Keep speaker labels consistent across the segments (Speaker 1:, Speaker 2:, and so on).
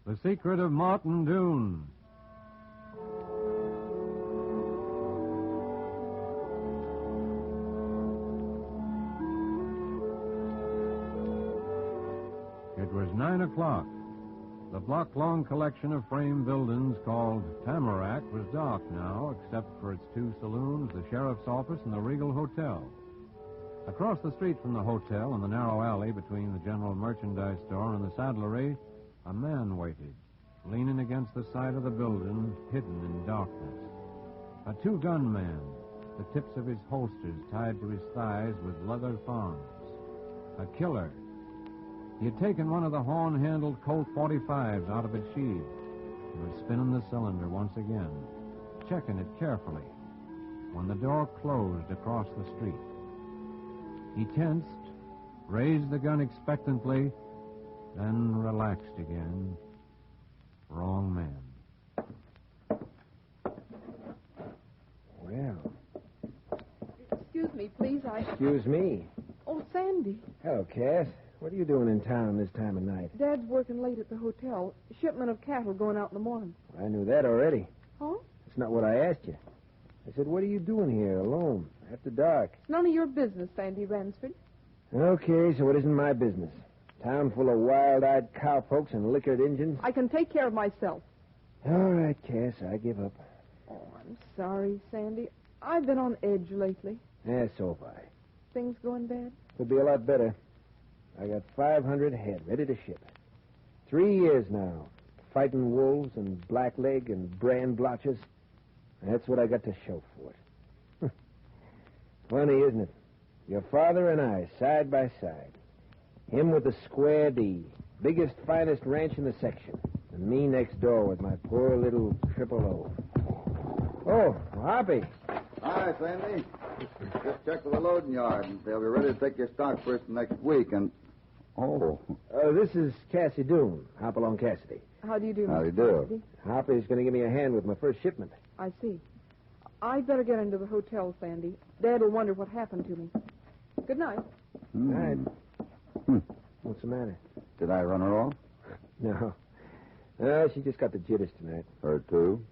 Speaker 1: The Secret of Martin Doon. It was 9 o'clock. The block-long collection of frame buildings called Tamarack was dark now, except for its 2 saloons, the sheriff's office, and the Regal Hotel. Across the street from the hotel, in the narrow alley between the general merchandise store and the saddlery, a man waited, leaning against the side of the building, hidden in darkness. A 2-gun man, the tips of his holsters tied to his thighs with leather thongs. A killer. He had taken one of the horn-handled Colt 45s out of its sheath. He was spinning the cylinder once again, checking it carefully, when the door closed across the street. He tensed, raised the gun expectantly, then relaxed again. Wrong man.
Speaker 2: Well.
Speaker 3: Excuse me, please.
Speaker 2: Excuse me.
Speaker 3: Oh, Sandy.
Speaker 2: Hello, Cass. What are you doing in town this time of night?
Speaker 3: Dad's working late at the hotel. Shipment of cattle going out in the morning.
Speaker 2: I knew that already.
Speaker 3: Huh?
Speaker 2: That's not what I asked you. I said, what are you doing here alone after dark?
Speaker 3: It's none of your business, Sandy Ransford.
Speaker 2: Okay, so it isn't my business. Town full of wild-eyed cowpokes and liquored Injuns.
Speaker 3: I can take care of myself.
Speaker 2: All right, Cass, I give up.
Speaker 3: Oh, I'm sorry, Sandy. I've been on edge lately.
Speaker 2: Yeah, so have I.
Speaker 3: Things going bad?
Speaker 2: Could be a lot better. I got 500 head ready to ship. 3 years now, fighting wolves and blackleg and brand blotches. That's what I got to show for it. Funny, isn't it? Your father and I, side by side. Him with the square D, biggest, finest ranch in the section. And me next door with my poor little triple O. Oh, Hoppy.
Speaker 4: Hi, Sandy. Just checked with the loading yard, and they'll be ready to take your stock first next week, and... Oh.
Speaker 2: This is Cassie Doon, Hopalong Cassidy.
Speaker 3: How do you do,
Speaker 4: How do you
Speaker 3: Mr.
Speaker 4: do?
Speaker 3: Cassidy?
Speaker 2: Hoppy's going to give me a hand with my first shipment.
Speaker 3: I see. I'd better get into the hotel, Sandy. Dad will wonder what happened to me. Good night.
Speaker 2: All right. What's the matter?
Speaker 4: Did I run her off?
Speaker 2: No. She just got the jitters tonight.
Speaker 4: Her, too.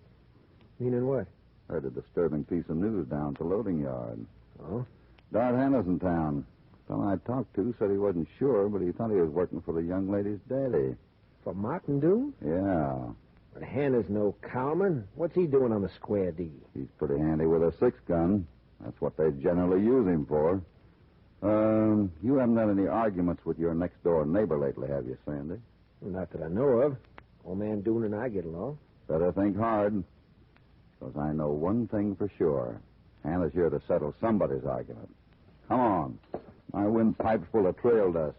Speaker 2: Meaning what?
Speaker 4: Heard a disturbing piece of news down at the loading yard.
Speaker 2: Oh?
Speaker 4: Dart Hannah's in town. Someone I talked to said he wasn't sure, but he thought he was working for the young lady's daddy.
Speaker 2: For Martin Doon?
Speaker 4: Yeah.
Speaker 2: But Hannah's no cowman. What's he doing on the square D?
Speaker 4: He's pretty handy with a 6-gun. That's what they generally use him for. You haven't had any arguments with your next-door neighbor lately, have you, Sandy?
Speaker 2: Not that I know of. Old man Doon and I get along.
Speaker 4: Better think hard. Because I know one thing for sure. Hannah's here to settle somebody's argument. Come on. My windpipe's full of trail dust.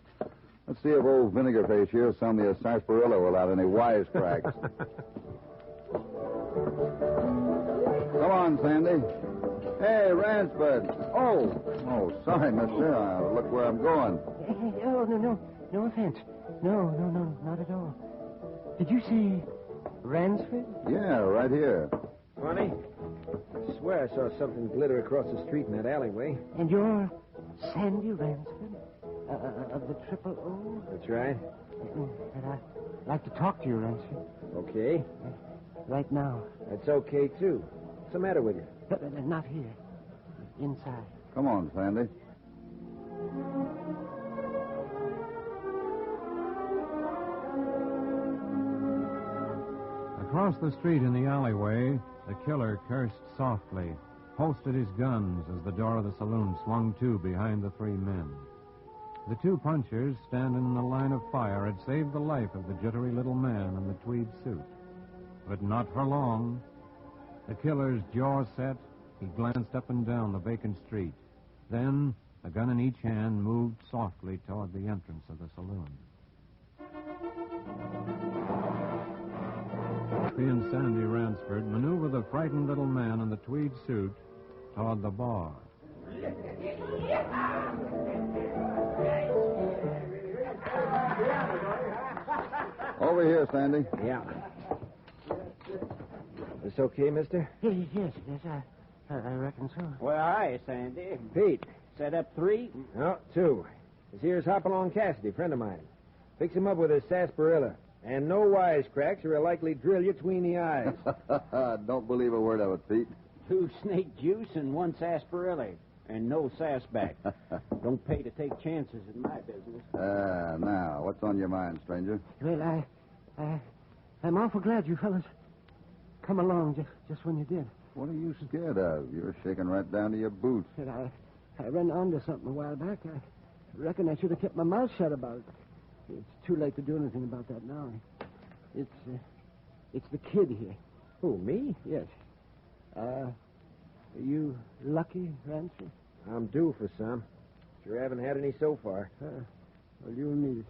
Speaker 4: Let's see if old Vinegar Face here sell me a sarsaparilla without any wisecracks. Come on, Sandy. Hey, Ransford. Oh, sorry, mister. Look where I'm going.
Speaker 5: No offense. No, not at all. Did you say Ransford?
Speaker 4: Yeah, right here.
Speaker 2: Funny. I swear I saw something glitter across the street in that alleyway.
Speaker 5: And you're Sandy Ransford? Of the Triple O?
Speaker 2: That's right.
Speaker 5: And I'd like to talk to you, Ransford.
Speaker 2: Okay.
Speaker 5: Right now.
Speaker 2: That's okay, too. What's the matter with you?
Speaker 5: Not here. Inside.
Speaker 4: Come on, Sandy.
Speaker 1: Across the street in the alleyway, the killer cursed softly, holstered his guns as the door of the saloon swung to behind the 3 men. The 2 punchers, standing in the line of fire, had saved the life of the jittery little man in the tweed suit. But not for long. The killer's jaw set, he glanced up and down the vacant street. Then, a gun in each hand, moved softly toward the entrance of the saloon. He and Sandy Ransford maneuvered the frightened little man in the tweed suit toward the bar.
Speaker 4: Over here, Sandy.
Speaker 2: Yeah. This okay, mister?
Speaker 5: Yes, I reckon so.
Speaker 6: Well, hi, Sandy.
Speaker 2: Pete.
Speaker 6: Set up 3?
Speaker 2: No, 2. This here's Hopalong Cassidy, friend of mine. Fix him up with his sarsaparilla. And no wisecracks or he'll likely drill you between the eyes.
Speaker 4: Don't believe a word of it, Pete.
Speaker 6: 2 snake juice and 1 sarsaparilla. And no sassback. Don't pay to take chances in my business.
Speaker 4: Now, what's on your mind, stranger?
Speaker 5: Well, I'm awful glad you fellas come along just when you did.
Speaker 4: What are you scared of? You're shaking right down to your boots.
Speaker 5: Said I ran onto something a while back. I reckon I should have kept my mouth shut about it. It's too late to do anything about that now. It's the kid here.
Speaker 2: Who, me?
Speaker 5: Yes. Are you lucky, Ransom?
Speaker 2: I'm due for some. Sure haven't had any so far.
Speaker 5: Well, you'll need it.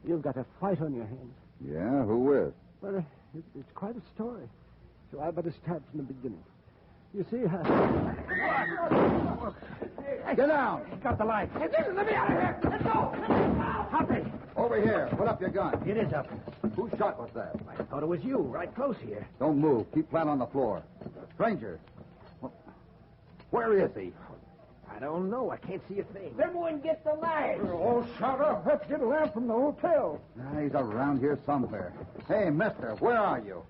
Speaker 5: You've got a fight on your hands.
Speaker 4: Yeah? Who with?
Speaker 5: Well, it's quite a story. So I better start from the beginning. You see how...
Speaker 4: Get down!
Speaker 5: Got the light. Hey, let me out of here! Let's go! Hoppy!
Speaker 4: Over here. Put up your gun.
Speaker 5: It is up.
Speaker 4: Whose shot was that?
Speaker 5: I thought it was you, right close here.
Speaker 4: Don't move. Keep flat on the floor. Stranger. Where is he?
Speaker 2: I don't know. I can't see a thing.
Speaker 6: Everyone get the lights.
Speaker 5: Oh, shut up. Let's get a lamp from the hotel.
Speaker 4: He's around here somewhere. Hey, mister, where are you?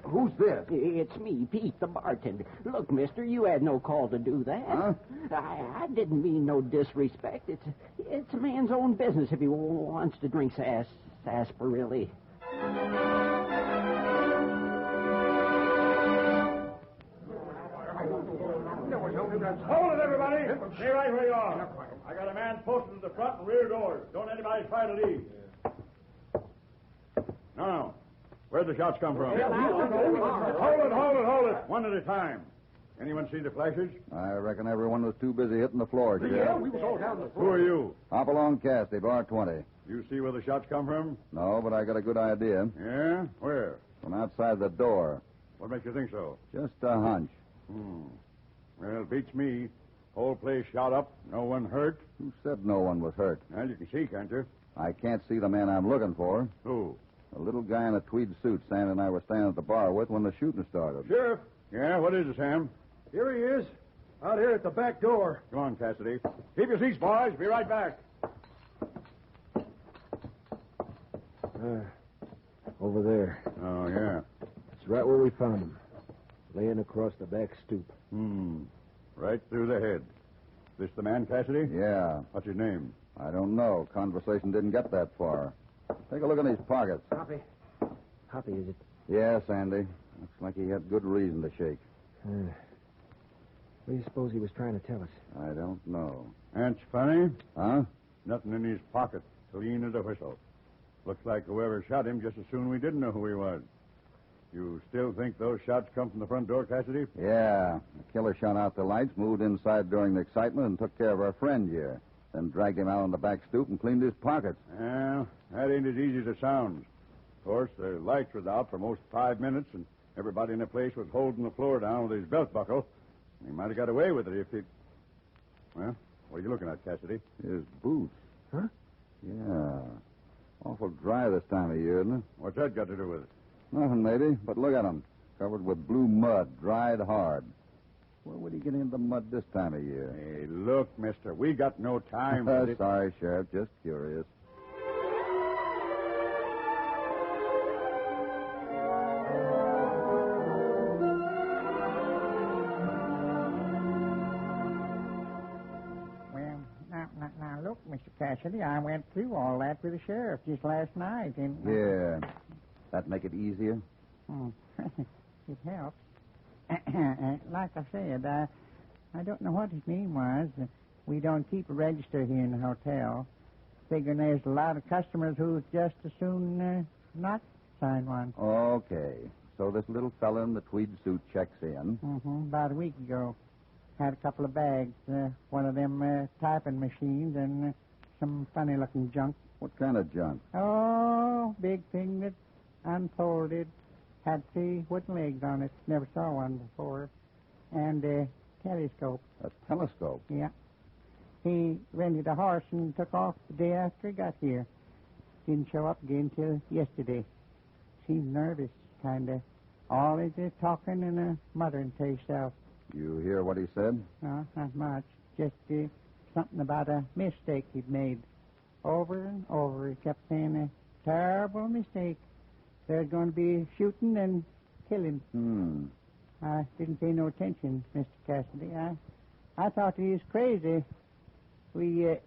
Speaker 4: Who's this?
Speaker 6: It's me, Pete, the bartender. Look, mister, you had no call to do that.
Speaker 4: Huh?
Speaker 6: I didn't mean no disrespect. It's a man's own business if he wants to drink sarsaparilla.
Speaker 7: Hold it, everybody. Stay right where you are. I got a man posted at the front and rear doors. Don't anybody try to leave. No. Where'd the shots come from? Hold it. One at a time. Anyone see the flashes?
Speaker 4: I reckon everyone was too busy hitting the floor, Sheriff.
Speaker 7: we was all down the floor. Who are you?
Speaker 4: Hopalong Cassidy, bar 20.
Speaker 7: You see where the shots come from?
Speaker 4: No, but I got a good idea.
Speaker 7: Yeah? Where?
Speaker 4: From outside the door.
Speaker 7: What makes you think so?
Speaker 4: Just a hunch.
Speaker 7: Well, it beats me. Whole place shot up. No one hurt.
Speaker 4: Who said no one was hurt?
Speaker 7: Well, you can see, can't you?
Speaker 4: I can't see the man I'm looking for.
Speaker 7: Who?
Speaker 4: A little guy in a tweed suit Sam and I were standing at the bar with when the shooting started.
Speaker 7: Sheriff. Yeah, what is it, Sam?
Speaker 2: Here he is. Out here at the back door.
Speaker 7: Come on, Cassidy. Keep your seats, boys. Be right back.
Speaker 2: Over there.
Speaker 7: Oh, yeah.
Speaker 2: That's right where we found him. Laying across the back stoop.
Speaker 7: Right through the head. This the man, Cassidy?
Speaker 4: Yeah.
Speaker 7: What's his name?
Speaker 4: I don't know. Conversation didn't get that far. Take a look in his pockets.
Speaker 2: Hoppy, is it?
Speaker 4: Yes, Andy. Looks like he had good reason to shake.
Speaker 2: What do you suppose he was trying to tell us?
Speaker 4: I don't know.
Speaker 7: That's funny.
Speaker 4: Huh?
Speaker 7: Nothing in his pocket. Clean as a whistle. Looks like whoever shot him just as soon we didn't know who he was. You still think those shots come from the front door, Cassidy?
Speaker 4: Yeah. The killer shot out the lights, moved inside during the excitement, and took care of our friend here. Then dragged him out on the back stoop and cleaned his pockets.
Speaker 7: Well, that ain't as easy as it sounds. Of course, the lights was out for most 5 minutes, and everybody in the place was holding the floor down with his belt buckle. He might have got away with it if he... Well, what are you looking at, Cassidy?
Speaker 4: His boots.
Speaker 2: Huh?
Speaker 4: Yeah. Awful dry this time of year, isn't it?
Speaker 7: What's that got to do with it?
Speaker 4: Nothing, maybe, but look at him. Covered with blue mud, dried hard. Where would he get into mud this time of year?
Speaker 7: Hey, look, mister, we got no time for this.
Speaker 4: Sorry, Sheriff, just curious.
Speaker 8: Well, now, look, Mr. Cassidy, I went through all that with the sheriff just last night, and...
Speaker 4: Yeah. That make it easier?
Speaker 8: It helps. Like I said, I don't know what his name was. We don't keep a register here in the hotel. Figuring there's a lot of customers who just as soon not sign one.
Speaker 4: Okay. So this little fella in the tweed suit checks in.
Speaker 8: About a week ago. Had a couple of bags. One of them typing machines and some funny-looking junk.
Speaker 4: What kind of junk?
Speaker 8: Oh, big thing that unfolded. Had 3 wooden legs on it. Never saw one before. And a telescope.
Speaker 4: A telescope?
Speaker 8: Yeah. He rented a horse and took off the day after he got here. Didn't show up again till yesterday. Seemed nervous, kind of. Always talking and muttering to himself.
Speaker 4: You hear what he said?
Speaker 8: No, not much. Just something about a mistake he'd made. Over and over, he kept saying, terrible mistake. There's going to be shooting and killing. I didn't pay no attention, Mr. Cassidy. I thought he was crazy. We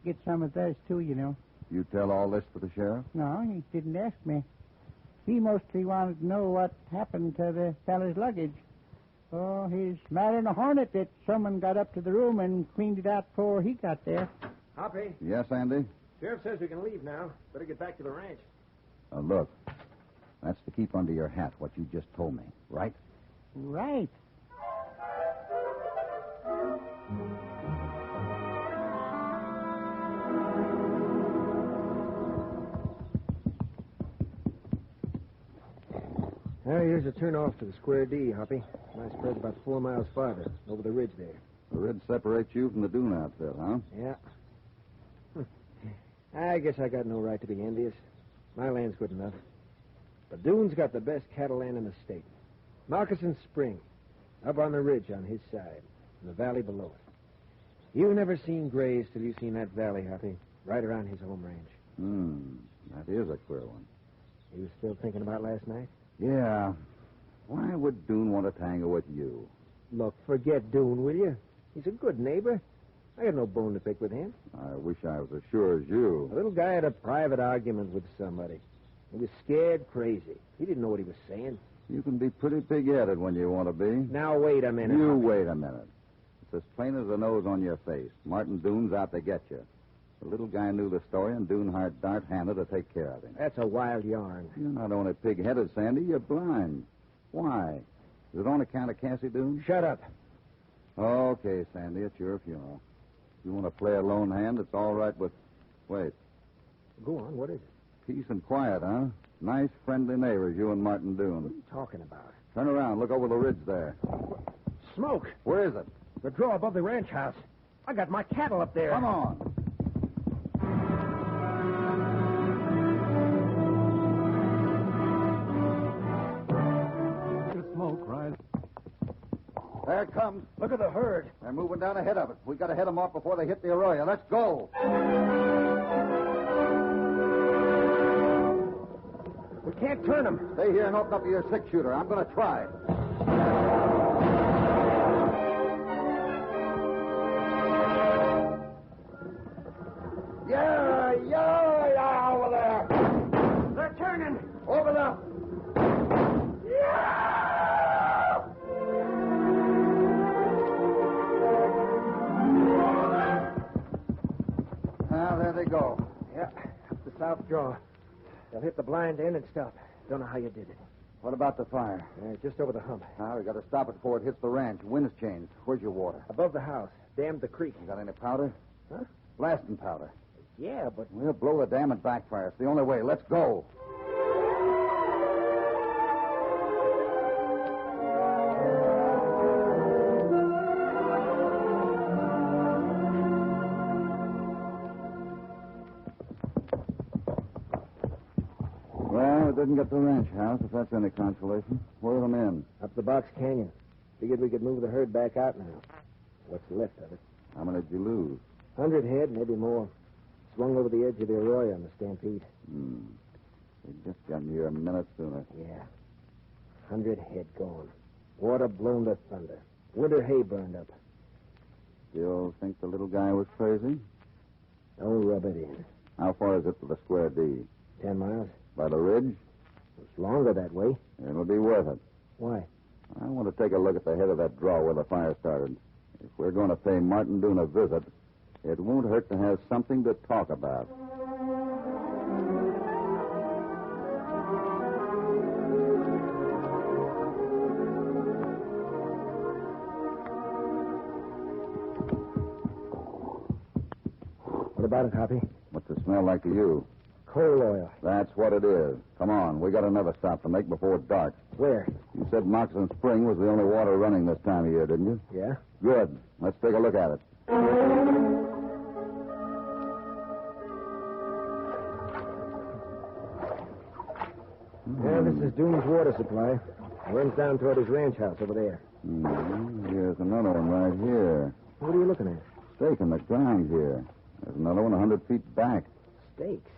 Speaker 8: get some of those, too, you know.
Speaker 4: You tell all this to the sheriff?
Speaker 8: No, he didn't ask me. He mostly wanted to know what happened to the fellow's luggage. Oh, he's mad in a hornet that someone got up to the room and cleaned it out before he got there.
Speaker 2: Hoppy,
Speaker 4: Yes, Andy?
Speaker 2: Sheriff says we can leave now. Better get back to the ranch.
Speaker 4: Look, that's to keep under your hat what you just told me, right?
Speaker 8: Right.
Speaker 2: Now, here's a turn off to the Square D, Hoppy. My spread's about 4 miles farther, over the ridge there.
Speaker 4: The ridge separates you from the Doon outfit, huh?
Speaker 2: Yeah. I guess I got no right to be envious. My land's good enough. But Doon's got the best cattle land in the state. Moccasin Spring, up on the ridge on his side, and the valley below it. You've never seen graze till you've seen that valley, Hoppy, right around his home ranch.
Speaker 4: That is a queer one.
Speaker 2: You was still thinking about last night?
Speaker 4: Yeah. Why would Doon want to tangle with you?
Speaker 2: Look, forget Doon, will you? He's a good neighbor. I got no bone to pick with him.
Speaker 4: I wish I was as sure as you.
Speaker 2: The little guy had a private argument with somebody. He was scared crazy. He didn't know what he was saying.
Speaker 4: You can be pretty pig-headed when you want to be.
Speaker 2: Now, wait a minute.
Speaker 4: You wait a minute. It's as plain as the nose on your face. Martin Doon's out to get you. The little guy knew the story, and Doon hired Dart Hannah to take care of him.
Speaker 2: That's a wild yarn.
Speaker 4: You're not only pig-headed, Sandy, you're blind. Why? Is it on account of Cassie Doon?
Speaker 2: Shut up.
Speaker 4: Okay, Sandy, it's your funeral. If you want to play a lone hand, it's all right with... Wait.
Speaker 2: Go on, what is it?
Speaker 4: Peace and quiet, huh? Nice, friendly neighbors, you and Martin Doon.
Speaker 2: What are you talking about?
Speaker 4: Turn around. Look over the ridge there.
Speaker 2: Smoke.
Speaker 4: Where is it?
Speaker 2: The draw above the ranch house. I got my cattle up there.
Speaker 4: Come on.
Speaker 1: The smoke rise.
Speaker 4: There it comes.
Speaker 2: Look at the herd.
Speaker 4: They're moving down ahead of it. We got to head them off before they hit the arroyo. Let's go.
Speaker 2: We can't turn them.
Speaker 4: Stay here and open up your six-shooter. I'm going to try. Yeah, over there.
Speaker 2: They're turning.
Speaker 4: Open up. Now, there they go.
Speaker 2: Yeah, up the south draw. They'll hit the blind end and stop. Don't know how you did it.
Speaker 4: What about the fire?
Speaker 2: Just over the hump.
Speaker 4: Now, we got to stop it before it hits the ranch. Wind's changed. Where's your water?
Speaker 2: Above the house. Dammed the creek.
Speaker 4: You got any powder?
Speaker 2: Huh?
Speaker 4: Blasting powder.
Speaker 2: Yeah, but...
Speaker 4: We'll blow the dam and backfire. It's the only way. Let's go. Well, it didn't get to the ranch house, if that's any consolation. Where are the men?
Speaker 2: Up the Box Canyon. Figured we could move the herd back out now. What's left of it?
Speaker 4: How many did you lose?
Speaker 2: 100 head, maybe more. Swung over the edge of the arroyo in the stampede.
Speaker 4: They just got here a minute sooner.
Speaker 2: Yeah. 100 head gone. Water blown to thunder. Winter hay burned up.
Speaker 4: Still think the little guy was crazy?
Speaker 2: Don't rub it in.
Speaker 4: How far is it to the Square D?
Speaker 2: 10 miles.
Speaker 4: By the ridge?
Speaker 2: It's longer that way.
Speaker 4: It'll be worth it.
Speaker 2: Why?
Speaker 4: I want to take a look at the head of that draw where the fire started. If we're going to pay Martin Doon a visit, it won't hurt to have something to talk about.
Speaker 2: What about it, Hoppy?
Speaker 4: What's it smell like to you?
Speaker 2: Coal oil.
Speaker 4: That's what it is. Come on, we got another stop to make before it's dark.
Speaker 2: Where?
Speaker 4: You said Moccasin Spring was the only water running this time of year, didn't you?
Speaker 2: Yeah?
Speaker 4: Good. Let's take a look at it.
Speaker 2: Yeah, this is Doon's water supply. It runs down toward his ranch house over there.
Speaker 4: Here's another one right here.
Speaker 2: What are you looking at?
Speaker 4: Stake in the ground here. There's another one 100 feet back.
Speaker 2: Stakes.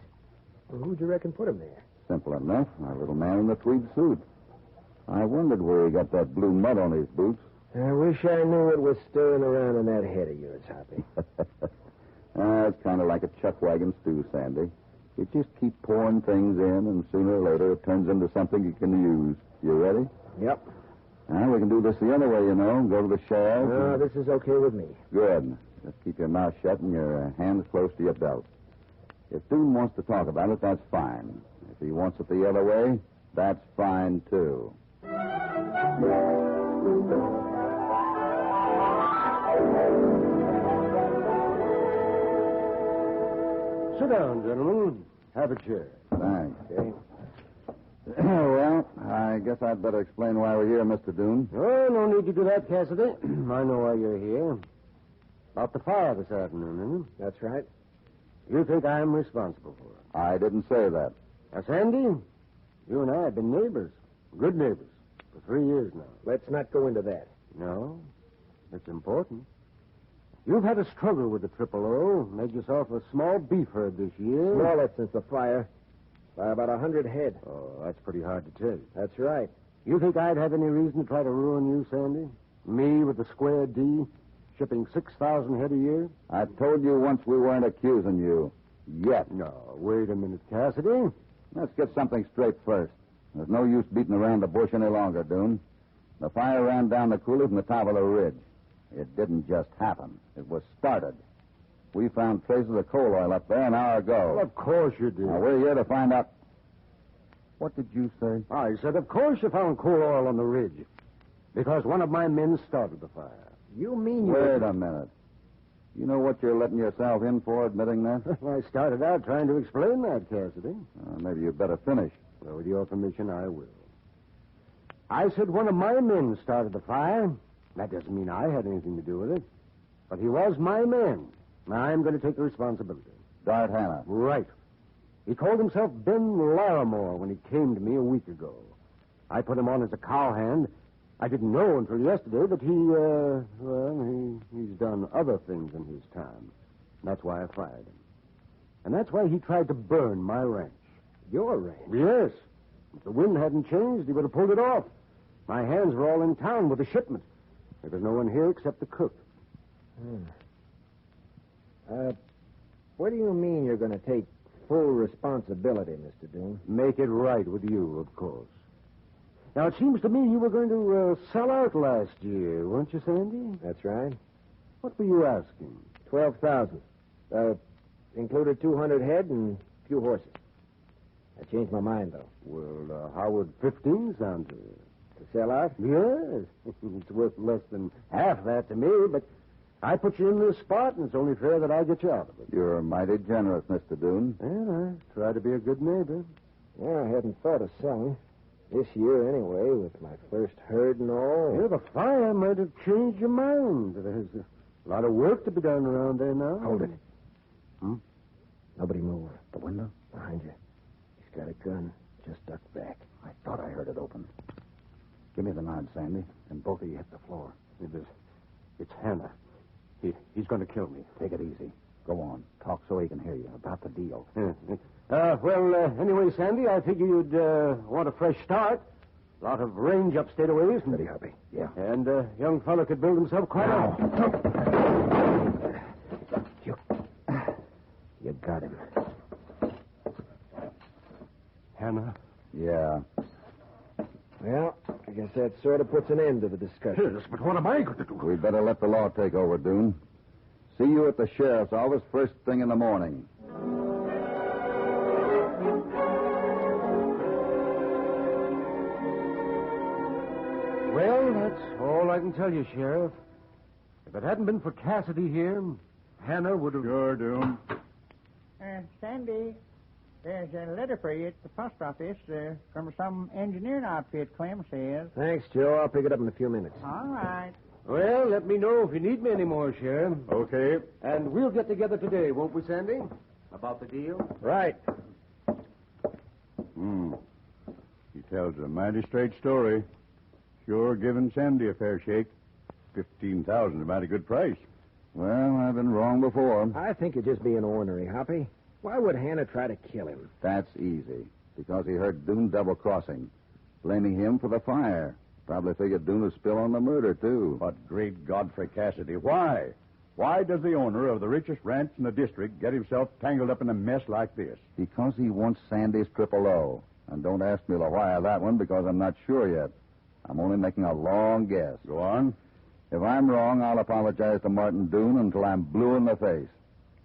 Speaker 2: Well, who'd you reckon put him there?
Speaker 4: Simple enough. Our little man in the tweed suit. I wondered where he got that blue mud on his boots.
Speaker 2: I wish I knew what was stirring around in that head of yours, Hoppy.
Speaker 4: It's kind of like a chuck wagon stew, Sandy. You just keep pouring things in, and sooner or later it turns into something you can use. You ready?
Speaker 2: Yep.
Speaker 4: We can do this the other way, you know. Go to the sheriff.
Speaker 2: No, this is okay with me.
Speaker 4: Good. Just keep your mouth shut and your hands close to your belt. If Doon wants to talk about it, that's fine. If he wants it the other way, that's fine, too.
Speaker 5: Sit down, gentlemen. Have a chair.
Speaker 4: Thanks.
Speaker 2: Okay.
Speaker 4: Well, I guess I'd better explain why we're here, Mr. Doon.
Speaker 5: Oh, no need to do that, Cassidy. I know why you're here. About the fire this afternoon, isn't it?
Speaker 2: That's right.
Speaker 5: You think I'm responsible for it?
Speaker 4: I didn't say that.
Speaker 5: Now, Sandy, you and I have been neighbors. Good neighbors. For 3 years now.
Speaker 2: Let's not go into that.
Speaker 5: No. It's important. You've had a struggle with the Triple O. Made yourself a small beef herd this year.
Speaker 2: Smallest since the fire. By about 100 head.
Speaker 5: Oh, that's pretty hard to tell.
Speaker 2: That's right.
Speaker 5: You think I'd have any reason to try to ruin you, Sandy? Me with the square D, shipping 6,000 head a year?
Speaker 4: I told you once we weren't accusing you. Yet.
Speaker 5: No, wait a minute, Cassidy.
Speaker 4: Let's get something straight first. There's no use beating around the bush any longer, Doon. The fire ran down the coulee from the top of the ridge. It didn't just happen. It was started. We found traces of coal oil up there an hour ago.
Speaker 5: Well, of course you did.
Speaker 4: Now, we're here to find out... What did you say?
Speaker 5: I said, of course you found coal oil on the ridge. Because one of my men started the fire.
Speaker 2: You mean you...
Speaker 4: Wait a minute. You know what you're letting yourself in for, admitting that?
Speaker 5: I started out trying to explain that, Cassidy.
Speaker 4: Maybe you'd better finish.
Speaker 5: Well, with your permission, I will. I said one of my men started the fire. That doesn't mean I had anything to do with it. But he was my man. I'm going to take the responsibility.
Speaker 4: Dart Hannah.
Speaker 5: Right. He called himself Ben Larimore when he came to me a week ago. I put him on as a cowhand. I didn't know until yesterday that he's done other things in his time. That's why I fired him. And that's why he tried to burn my ranch.
Speaker 2: Your ranch?
Speaker 5: Yes. If the wind hadn't changed, he would have pulled it off. My hands were all in town with the shipment. There was no one here except the cook.
Speaker 2: What do you mean you're going to take full responsibility, Mr. Doon?
Speaker 5: Make it right with you, of course. Now, it seems to me you were going to sell out last year, weren't you, Sandy?
Speaker 2: That's right.
Speaker 5: What were you asking?
Speaker 2: 12,000. Included 200 head and a few horses. I changed my mind, though.
Speaker 5: Well, how would 15 sound to you?
Speaker 2: To sell out?
Speaker 5: Yes. It's worth less than half that to me, but I put you in this spot, and it's only fair that I get you out of it.
Speaker 4: You're mighty generous, Mr. Doon.
Speaker 5: Well, I try to be a good neighbor.
Speaker 2: Yeah, I hadn't thought of selling. This year, anyway, with my first herd and all.
Speaker 5: Yeah, the fire might have changed your mind. There's a lot of work to be done around there now.
Speaker 2: Hold it.
Speaker 5: Hmm?
Speaker 2: Nobody move. The window? Behind you. He's got a gun. Just duck back.
Speaker 4: I thought I heard it open. Give me the nod, Sandy, and both of you hit the floor.
Speaker 5: It's Hannah. He's going to kill me.
Speaker 4: Take it easy. Go on. Talk so he can hear you about the deal.
Speaker 5: Anyway, Sandy, I figure you'd want a fresh start. A lot of range upstate a ways.
Speaker 2: Steady, Hoppy. Yeah.
Speaker 5: And a young fellow could build himself quite a...
Speaker 2: You got him.
Speaker 5: Hannah?
Speaker 4: Yeah.
Speaker 2: Well, I guess that sort of puts an end to the discussion.
Speaker 5: Yes, but what am I going to do?
Speaker 4: We'd better let the law take over, Doon. See you at the sheriff's office first thing in the morning.
Speaker 5: Well, that's all I can tell you, Sheriff. If it hadn't been for Cassidy here, Hannah would have...
Speaker 7: Sure, Doon.
Speaker 8: Sandy, there's a letter for you at the post office from some engineering outfit, Clem says.
Speaker 2: Thanks, Joe. I'll pick it up in a few minutes.
Speaker 8: All right.
Speaker 5: Well, let me know if you need me anymore, Sheriff.
Speaker 7: Okay.
Speaker 5: And we'll get together today, won't we, Sandy? About the deal?
Speaker 2: Right.
Speaker 7: He tells a mighty straight story. Sure giving Sandy a fair shake. 15,000 is a mighty good price.
Speaker 4: Well, I've been wrong before.
Speaker 2: I think you're just being ornery, Hoppy. Why would Hannah try to kill him?
Speaker 4: That's easy. Because he heard Doon double-crossing, blaming him for the fire. Probably figured Doon would spill on the murder, too.
Speaker 7: But great Godfrey Cassidy, why? Why does the owner of the richest ranch in the district get himself tangled up in a mess like this?
Speaker 4: Because he wants Sandy's triple O. And don't ask me the why of that one, because I'm not sure yet. I'm only making a long guess.
Speaker 7: Go on.
Speaker 4: If I'm wrong, I'll apologize to Martin Doon until I'm blue in the face.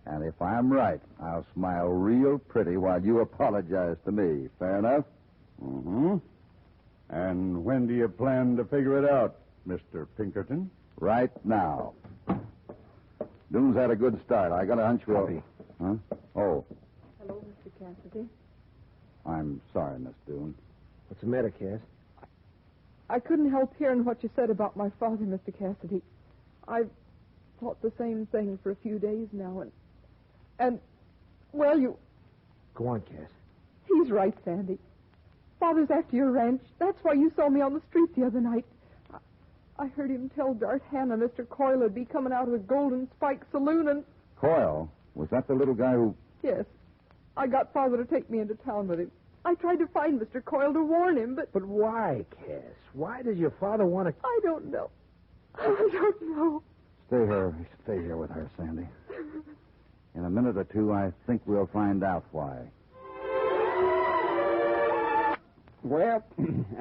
Speaker 4: And if I'm right, I'll smile real pretty while you apologize to me. Fair enough?
Speaker 7: Mm-hmm. And when do you plan to figure it out, Mr. Pinkerton?
Speaker 4: Right now. Doon's had a good start. I got a hunch we'll...
Speaker 2: Copy.
Speaker 4: Huh? Oh,
Speaker 3: Hello, Mr. Cassidy.
Speaker 4: I'm sorry, Miss Doon.
Speaker 2: What's the matter, Cass?
Speaker 3: I couldn't help hearing what you said about my father, Mr. Cassidy. I've thought the same thing for a few days now, and well,
Speaker 2: Go on, Cass.
Speaker 3: he's right, Sandy. Father's after your ranch. That's why you saw me on the street the other night. I heard him tell Dart Hannah Mr. Coyle would be coming out of the Golden Spike Saloon, and
Speaker 4: Coyle? Was that the little guy who...
Speaker 3: yes, I got Father to take me into town with him. I tried to find Mr. Coyle to warn him, but
Speaker 2: But why, Cass? Why does your father want to...
Speaker 3: I don't know. I don't know.
Speaker 4: Stay here with her, Sandy. In a minute or two, I think we'll find out why.
Speaker 6: Well,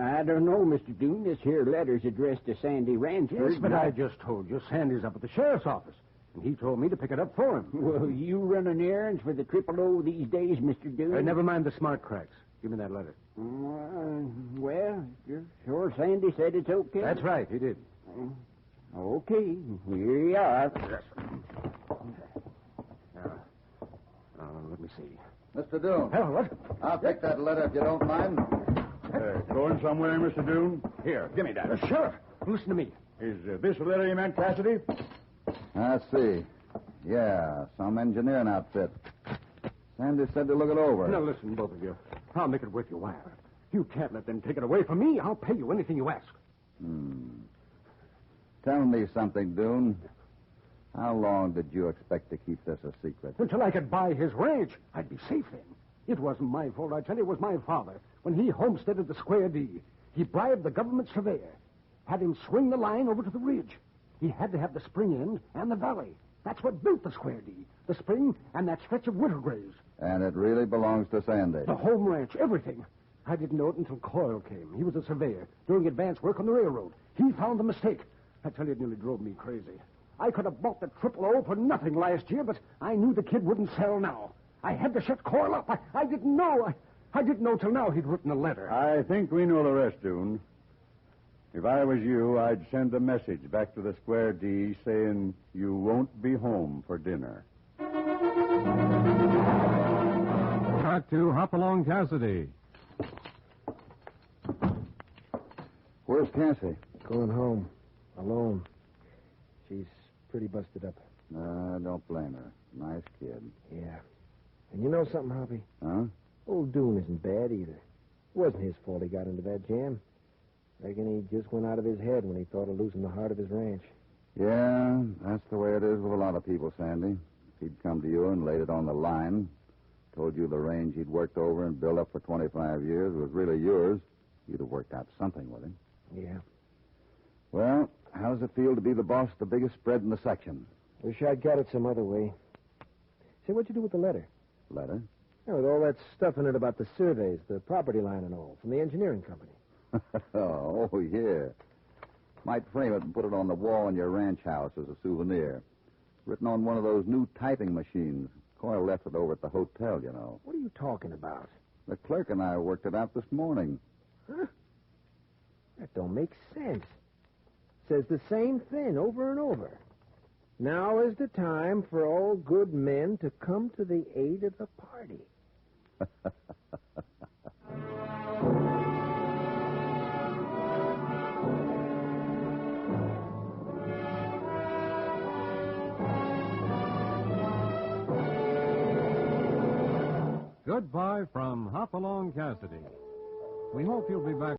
Speaker 6: I don't know, Mr. Doon. This here letter's addressed to Sandy Ransford.
Speaker 5: Yes, but I just told you Sandy's up at the sheriff's office, and he told me to pick it up for him.
Speaker 6: Well, you running errands for the Triple O these days, Mr. Doon?
Speaker 5: Never mind the smart cracks. Give me that letter.
Speaker 6: Well, you're sure Sandy said it's okay?
Speaker 5: That's right, he did.
Speaker 6: Okay, here you are.
Speaker 5: Let me see.
Speaker 4: Mr. Doon.
Speaker 5: Hell, what?
Speaker 4: I'll take that letter if you don't mind.
Speaker 7: Going somewhere, Mr. Doon? Here, give me that.
Speaker 5: Sheriff, listen to me.
Speaker 7: Is this the letter you meant, Cassidy?
Speaker 4: Let's see. Yeah, some engineering outfit. Sandy said to look it over.
Speaker 5: Now, listen, both of you. I'll make it worth your while. You can't let them take it away from me. I'll pay you anything you ask.
Speaker 4: Tell me something, Doon. How long did you expect to keep this a secret?
Speaker 5: Until I could buy his ranch. I'd be safe then. It wasn't my fault, I tell you. It was my father. When he homesteaded the Square D, he bribed the government surveyor, had him swing the line over to the ridge. He had to have the spring end and the valley. That's what built the Square D. The spring and that stretch of winter graves.
Speaker 4: And it really belongs to Sandy.
Speaker 5: The home ranch, everything. I didn't know it until Coyle came. He was a surveyor doing advance work on the railroad. He found the mistake. I tell you, it nearly drove me crazy. I could have bought the Triple O for nothing last year, but I knew the kid wouldn't sell now. I had to shut Coyle up. I didn't know. I didn't know till now he'd written a letter.
Speaker 7: I think we know the rest, Doon. If I was you, I'd send a message back to the Square D saying you won't be home for dinner.
Speaker 1: Back to Hopalong Cassidy.
Speaker 4: Where's Cassie?
Speaker 2: Going home. Alone. She's pretty busted up.
Speaker 4: Don't blame her. Nice kid.
Speaker 2: Yeah. And you know something, Hoppy?
Speaker 4: Huh?
Speaker 2: Old Doon isn't bad either. It wasn't his fault he got into that jam. Reckon he just went out of his head when he thought of losing the heart of his ranch.
Speaker 4: Yeah, that's the way it is with a lot of people, Sandy. If he'd come to you and laid it on the line, told you the range he'd worked over and built up for 25 years was really yours, you'd have worked out something with him.
Speaker 2: Yeah.
Speaker 4: Well, how does it feel to be the boss of the biggest spread in the section?
Speaker 2: Wish I'd got it some other way. Say, what'd you do with the letter?
Speaker 4: Letter?
Speaker 2: Yeah, with all that stuff in it about the surveys, the property line and all, from the engineering company.
Speaker 4: Oh, yeah. Might frame it and put it on the wall in your ranch house as a souvenir. Written on one of those new typing machines. Coyle left it over at the hotel, you know.
Speaker 2: What are you talking about?
Speaker 4: The clerk and I worked it out this morning.
Speaker 2: Huh? That don't make sense. Says the same thing over and over. Now is the time for all good men to come to the aid of the party.
Speaker 1: Goodbye from Hopalong Cassidy. We hope you'll be back.